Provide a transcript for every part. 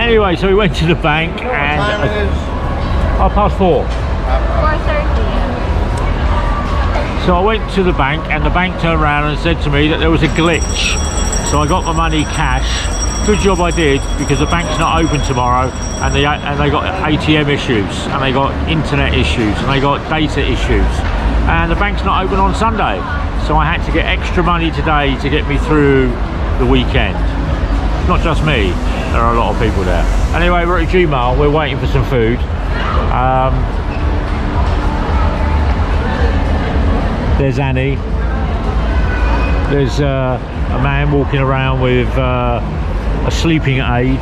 Anyway, so we went to the bank and 4:30. 4:30. So I went to the bank and the bank turned around and said to me that there was a glitch. So I got my money cash. Good job I did, because the bank's not open tomorrow, and they got ATM issues, and they got internet issues, and they got data issues, and the bank's not open on Sunday. So I had to get extra money today to get me through the weekend. Not just me, there are a lot of people there. Anyway, we're at Gmail, we're waiting for some food. There's Annie. There's a man walking around with a sleeping aid.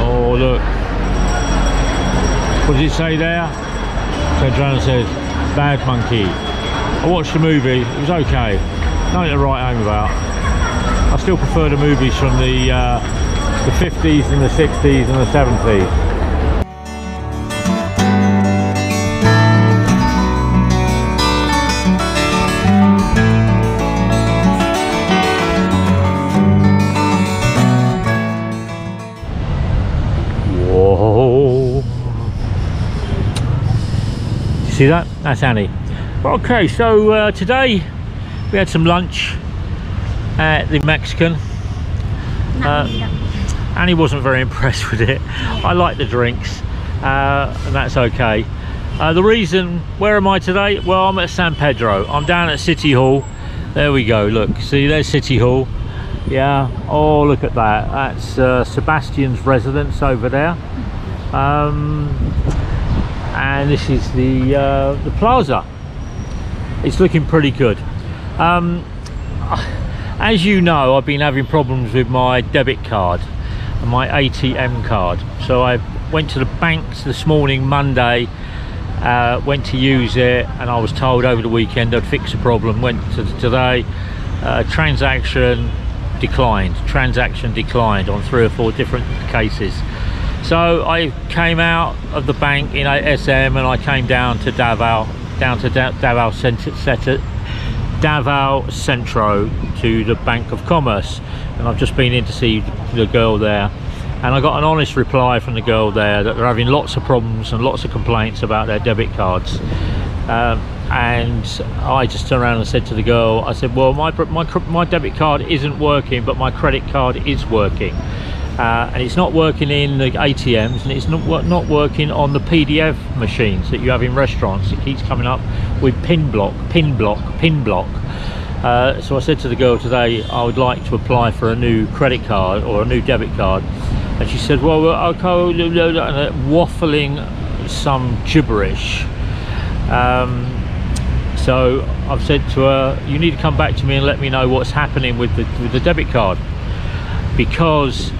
Oh, look. What does it say there? Turns around and says, "Bad Monkey." I watched the movie, it was okay. Nothing to write home about. I still prefer the movies from the 50s and the 60s and the 70s. Whoa. See that? That's Annie. Okay, so today we had some lunch at the Mexican. Annie wasn't very impressed with it. I like the drinks, and that's okay. The reason, where am I today? Well, I'm at San Pedro. I'm down at City Hall. There we go, look, see, there's City Hall. Yeah, oh, look at that. That's Sebastian's residence over there. And this is the plaza. It's looking pretty good. As you know, I've been having problems with my debit card and my ATM card. So I went to the banks this morning, Monday, went to use it, and I was told over the weekend I'd fix the problem. Went to today, transaction declined on 3 or 4 different cases. So I came out of the bank in SM and I came down to Davao, Davao Centro to the Bank of Commerce, and I've just been in to see the girl there, and I got an honest reply from the girl there that they're having lots of problems and lots of complaints about their debit cards. And I just turned around and said to the girl, I said, well, my debit card isn't working, but my credit card is working. And it's not working in the ATMs, and it's not working on the PDF machines that you have in restaurants. It keeps coming up with pin block. So I said to the girl today, I would like to apply for a new credit card or a new debit card, and she said, well, okay, waffling some gibberish. So I've said to her, you need to come back to me and let me know what's happening with the debit card, because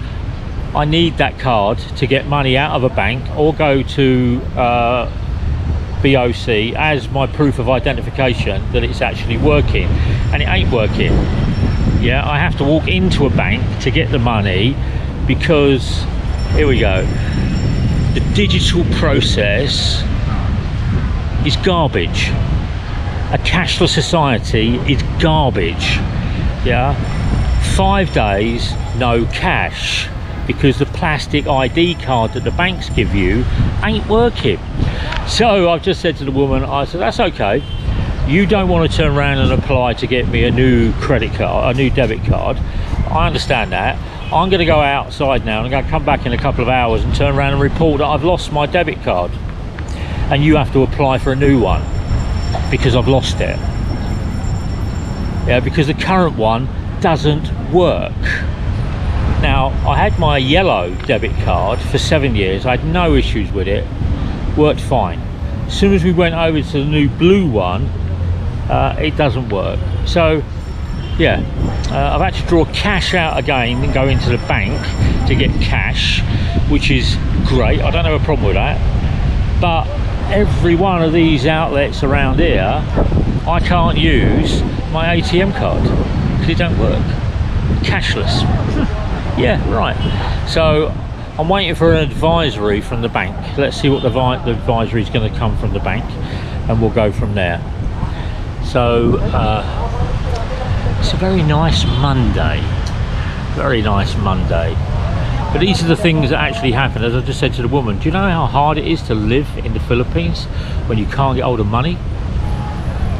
I need that card to get money out of a bank or go to BOC as my proof of identification that it's actually working, and it ain't working. Yeah, I have to walk into a bank to get the money, because here we go, the digital process is garbage. A cashless society is garbage. Yeah, 5 days no cash, because the plastic ID card that the banks give you ain't working. So I've just said to the woman, I said, that's okay, you don't want to turn around and apply to get me a new credit card, a new debit card. I understand that. I'm going to go outside now, and I'm going to come back in a couple of hours and turn around and report that I've lost my debit card, and you have to apply for a new one because I've lost it. Yeah, because the current one doesn't work. Now, I had my yellow debit card for 7 years. I had no issues with it, worked fine. As soon as we went over to the new blue one, it doesn't work. So yeah, I've had to draw cash out again and go into the bank to get cash, which is great. I don't have a problem with that. But every one of these outlets around here, I can't use my ATM card because it don't work. Cashless. Yeah, right. So I'm waiting for an advisory from the bank. Let's see what the advisory is going to come from the bank, and we'll go from there. So it's a very nice Monday. very nice Monday. But these are the things that actually happen. As I just said to the woman, do you know how hard it is to live in the Philippines when you can't get hold of money?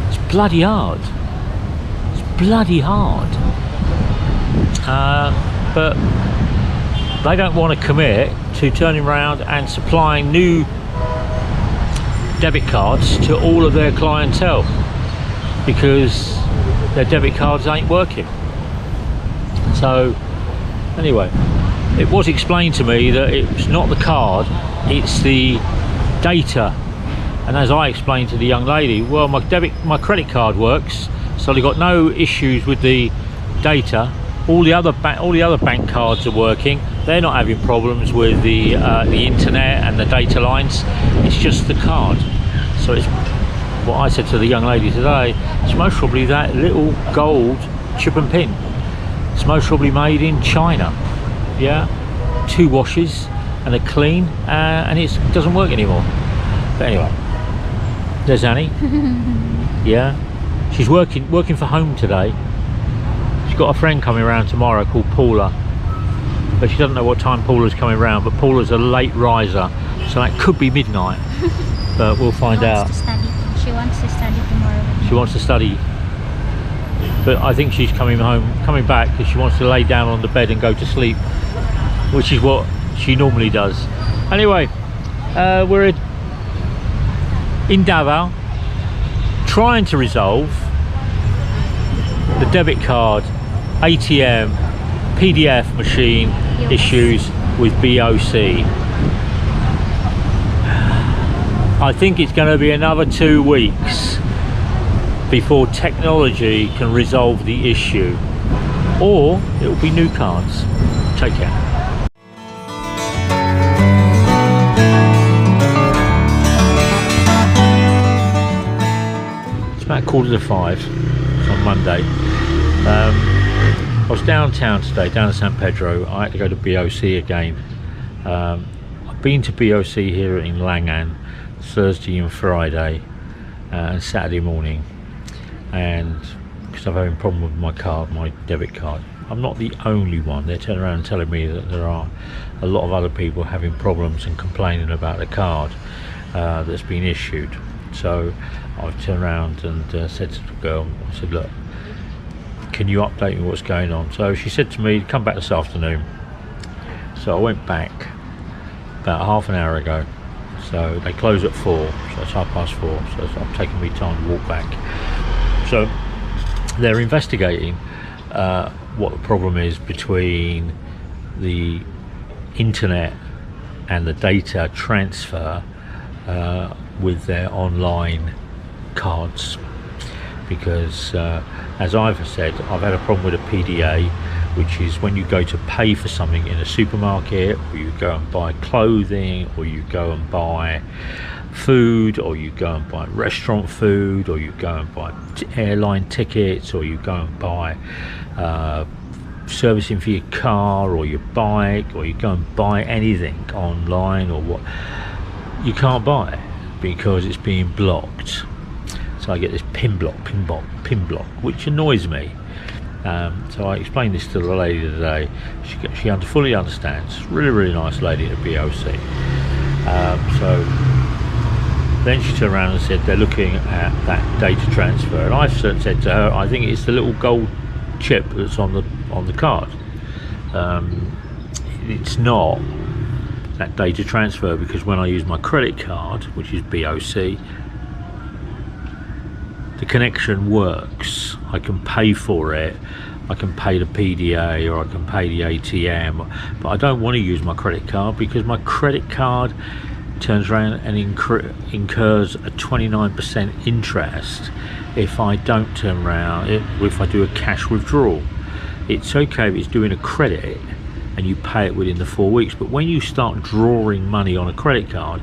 It's bloody hard. It's bloody hard. But they don't want to commit to turning around and supplying new debit cards to all of their clientele because their debit cards ain't working. So anyway, it was explained to me that it's not the card, it's the data. And as I explained to the young lady, well, my credit card works, so they've got no issues with the data. All the other bank cards are working. They're not having problems with the internet and the data lines. It's just the card. So it's what I said to the young lady today. It's most probably that little gold chip and pin. It's most probably made in China. Yeah, 2 washes and a clean, and it doesn't work anymore. But anyway, there's Annie. Yeah, she's working for home today. She's got a friend coming around tomorrow called Paula, but she doesn't know what time Paula's coming around. But Paula's a late riser, so that could be midnight. But we'll find out. She wants to study tomorrow. She wants to study. But I think she's coming back because she wants to lay down on the bed and go to sleep, which is what she normally does. Anyway, we're in Davao trying to resolve the debit card, ATM, PDF machine issues with BOC. I think it's going to be another 2 weeks before technology can resolve the issue, or it will be new cards. Take care. It's about 4:45. It's on Monday. I was downtown today, down to San Pedro. I had to go to BOC again. I've been to BOC here in Langan Thursday and Friday and Saturday morning, and because I'm having a problem with my card, my debit card. I'm not the only one. They're turning around and telling me that there are a lot of other people having problems and complaining about the card that's been issued. So I've turned around and said to the girl, I said, look, can you update me what's going on? So she said to me, come back this afternoon. So I went back about half an hour ago. So they close at 4, so it's 4:30, so it's taking me time to walk back. So they're investigating what the problem is between the internet and the data transfer with their online cards, because as I've said, I've had a problem with a PDA, which is when you go to pay for something in a supermarket, or you go and buy clothing, or you go and buy food, or you go and buy restaurant food, or you go and buy airline tickets, or you go and buy servicing for your car or your bike, or you go and buy anything online or what, you can't buy it because it's being blocked. So I get this pin block, which annoys me. So I explained this to the lady today. She fully understands. Really nice lady at BOC. So then she turned around and said they're looking at that data transfer, and I said to her, I think it's the little gold chip that's on the card. It's not that data transfer, because when I use my credit card, which is BOC, the connection works. I can pay for it, I can pay the PDA, or I can pay the ATM, but I don't want to use my credit card because my credit card turns around and incurs a 29% interest if I don't turn around, if I do a cash withdrawal. It's okay if it's doing a credit and you pay it within the 4 weeks, but when you start drawing money on a credit card,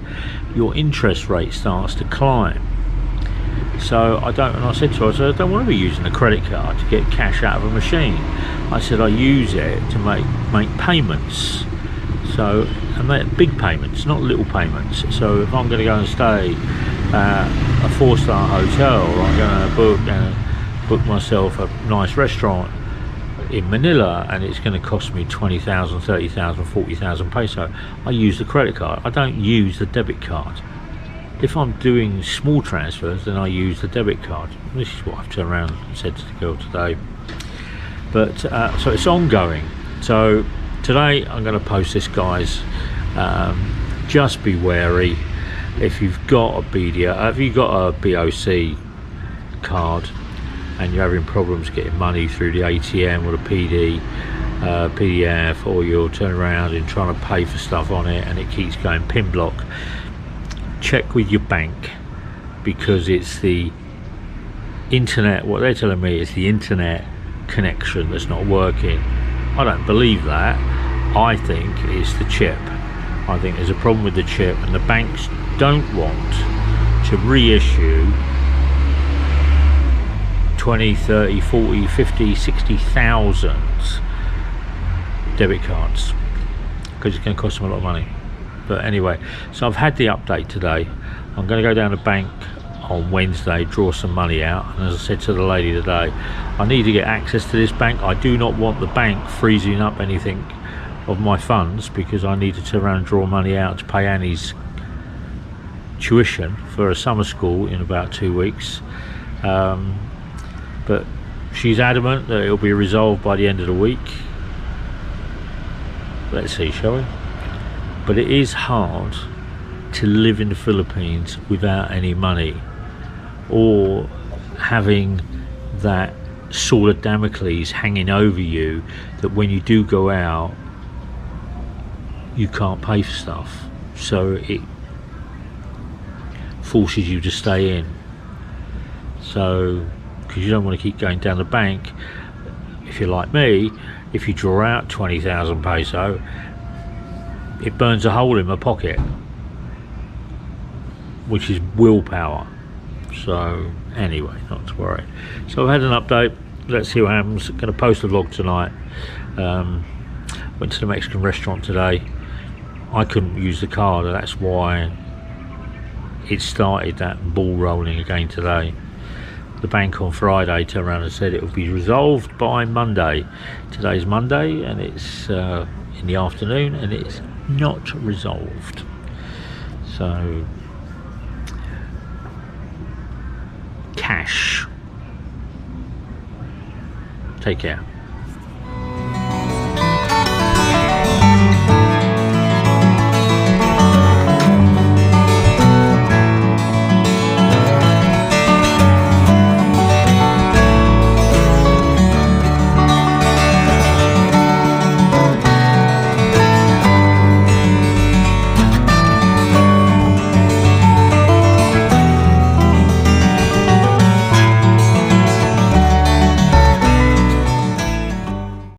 your interest rate starts to climb. So I said to her, I don't want to be using a credit card to get cash out of a machine. I said I use it to make payments. So I make big payments, not little payments. So if I'm going to go and stay at a 4-star hotel, or I'm going to book myself a nice restaurant in Manila, and it's going to cost me 20,000, 30,000, 40,000 peso. I use the credit card. I don't use the debit card. If I'm doing small transfers, then I use the debit card. This is what I've turned around and said to the girl today. But so it's ongoing. So today I'm going to post this, guys. Just be wary. If you've got a BDO, if you've got a BOC card and you're having problems getting money through the ATM or the PDF, or you're turning around and trying to pay for stuff on it and it keeps going pin block, check with your bank, because it's the internet. What they're telling me is the internet connection that's not working. I don't believe that. I think it's the chip. I think there's a problem with the chip, and the banks don't want to reissue 20, 30, 40, 50, 60,000 debit cards, because it's going to cost them a lot of money. But anyway, so I've had the update today. I'm going to go down to the bank on Wednesday, draw some money out, and as I said to the lady today, I need to get access to this bank. I do not want the bank freezing up anything of my funds, because I need to turn around and draw money out to pay Annie's tuition for a summer school in about 2 weeks. But she's adamant that it'll be resolved by the end of the week. Let's see, shall we? But it is hard to live in the Philippines without any money, or having that sword of Damocles hanging over you, that when you do go out you can't pay for stuff, so it forces you to stay in. So because you don't want to keep going down the bank, if you're like me, if you draw out 20,000 peso, it burns a hole in my pocket, which is willpower. So anyway, not to worry. So I've had an update. Let's see what happens. I'm going to post a vlog tonight. Went to the Mexican restaurant today. I couldn't use the card, and that's why it started that ball rolling again today. The bank on Friday turned around and said it will be resolved by Monday. Today's Monday, and it's in the afternoon, and it's not resolved. So cash. Take care.